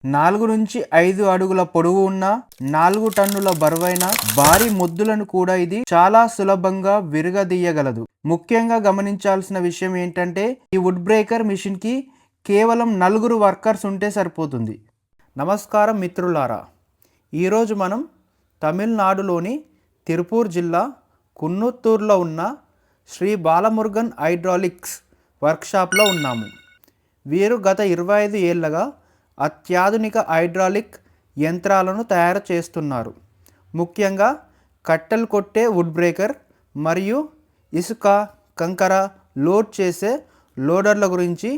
4 నుంచి 5 అడుగుల పొడవు ఉన్న 4 టన్నుల బరువైన భారీ మొద్దులను కూడా ఇది చాలా సులభంగా విరగదీయగలదు. ముఖ్యంగా గమనించాల్సిన విషయం ఏంటంటే ఈ వుడ్ బ్రేకర్ మిషన్ కి కేవలం 4 వర్కర్స్ ఉంటే సరిపోతుంది. నమస్కారం మిత్రులారా, ఈరోజు మనం తమిళనాడులోని తిరుపూర్ జిల్లా కున్నత్తూరులో ఉన్న శ్రీ బాలమురుగన్ హైడ్రాలిక్స్ వర్క్షాప్లో ఉన్నాము. వీరు గత 25 ఏళ్లుగా అత్యాధునిక హైడ్రాలిక్ యంత్రాలను తయారు చేస్తున్నారు. ముఖ్యంగా కట్టెలు కొట్టే వుడ్ బ్రేకర్ మరియు ఇసుక, కంకర లోడ్ చేసే లోడర్ల గురించి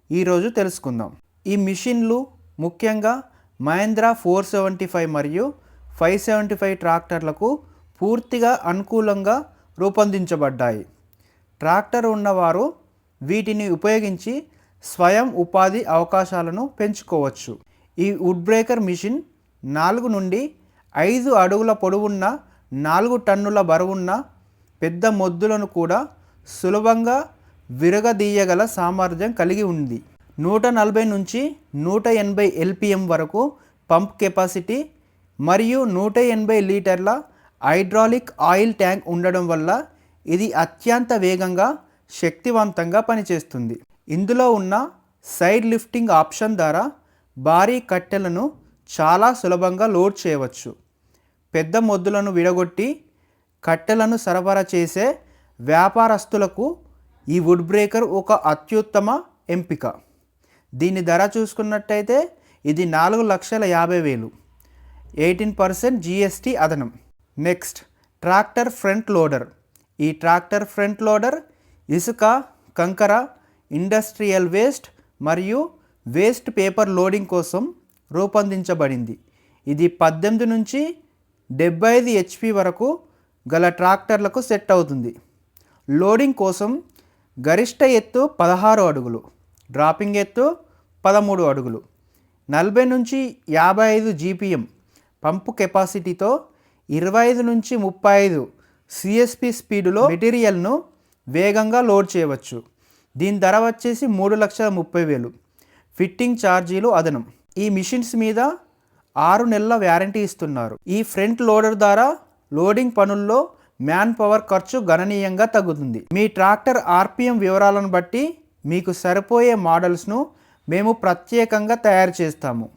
ఈరోజు తెలుసుకుందాం. ఈ మిషన్లు ముఖ్యంగా మహేంద్ర 475 మరియు 575 ట్రాక్టర్లకు పూర్తిగా అనుకూలంగా రూపొందించబడ్డాయి. ట్రాక్టర్ ఉన్నవారు వీటిని ఉపయోగించి స్వయం ఉపాధి అవకాశాలను పెంచుకోవచ్చు. ఈ వుడ్ బ్రేకర్ మిషన్ 4 నుండి 5 అడుగుల పొడవున్న 4 టన్నుల బరువున్న పెద్ద మొద్దులను కూడా సులభంగా విరగదీయగల సామర్థ్యం కలిగి ఉంది. 140 నుంచి 180 LPM వరకు పంప్ కెపాసిటీ మరియు 180 లీటర్ల హైడ్రాలిక్ ఆయిల్ ట్యాంక్ ఉండడం వల్ల ఇది అత్యంత వేగంగా, శక్తివంతంగా పనిచేస్తుంది. ఇందులో ఉన్న సైడ్ లిఫ్టింగ్ ఆప్షన్ ద్వారా భారీ కట్టెలను చాలా సులభంగా లోడ్ చేయవచ్చు. పెద్ద మొద్దులను విడగొట్టి కట్టెలను సరఫరా చేసే వ్యాపారస్తులకు ఈ వుడ్ బ్రేకర్ ఒక అత్యుత్తమ ఎంపిక. దీని ధర చూసుకున్నట్టయితే ఇది 4,50,000, 18% GST అదనం. Next, tractor front loader. ఈ ట్రాక్టర్ ఫ్రంట్ లోడర్ ఇసుక, కంకర, ఇండస్ట్రియల్ వేస్ట్ మరియు వేస్ట్ పేపర్ లోడింగ్ కోసం రూపొందించబడింది. ఇది 18 నుంచి 75 HP వరకు గల ట్రాక్టర్లకు సెట్ అవుతుంది. లోడింగ్ కోసం గరిష్ట ఎత్తు 16 అడుగులు, డ్రాపింగ్ ఎత్తు 13 అడుగులు, 40 నుంచి 55 GPM పంపు కెపాసిటీతో 25 నుంచి 35 CSP స్పీడులో మెటీరియల్ను వేగంగా లోడ్ చేయవచ్చు. దీని ధర వచ్చేసి 3,30,000. ఫిట్టింగ్ ఛార్జీలు అదనం. ఈ మిషన్స్ మీద 6 నెలల వ్యారంటీ ఇస్తున్నారు. ఈ ఫ్రంట్ లోడర్ ద్వారా లోడింగ్ పనుల్లో మ్యాన్ పవర్ ఖర్చు గణనీయంగా తగ్గుతుంది. మీ ట్రాక్టర్ RPM వివరాలను బట్టి మీకు సరిపోయే మోడల్స్ను మేము ప్రత్యేకంగా తయారు చేస్తాము.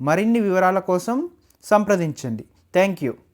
మరిన్ని వివరాల కోసం సంప్రదించండి. Thank you.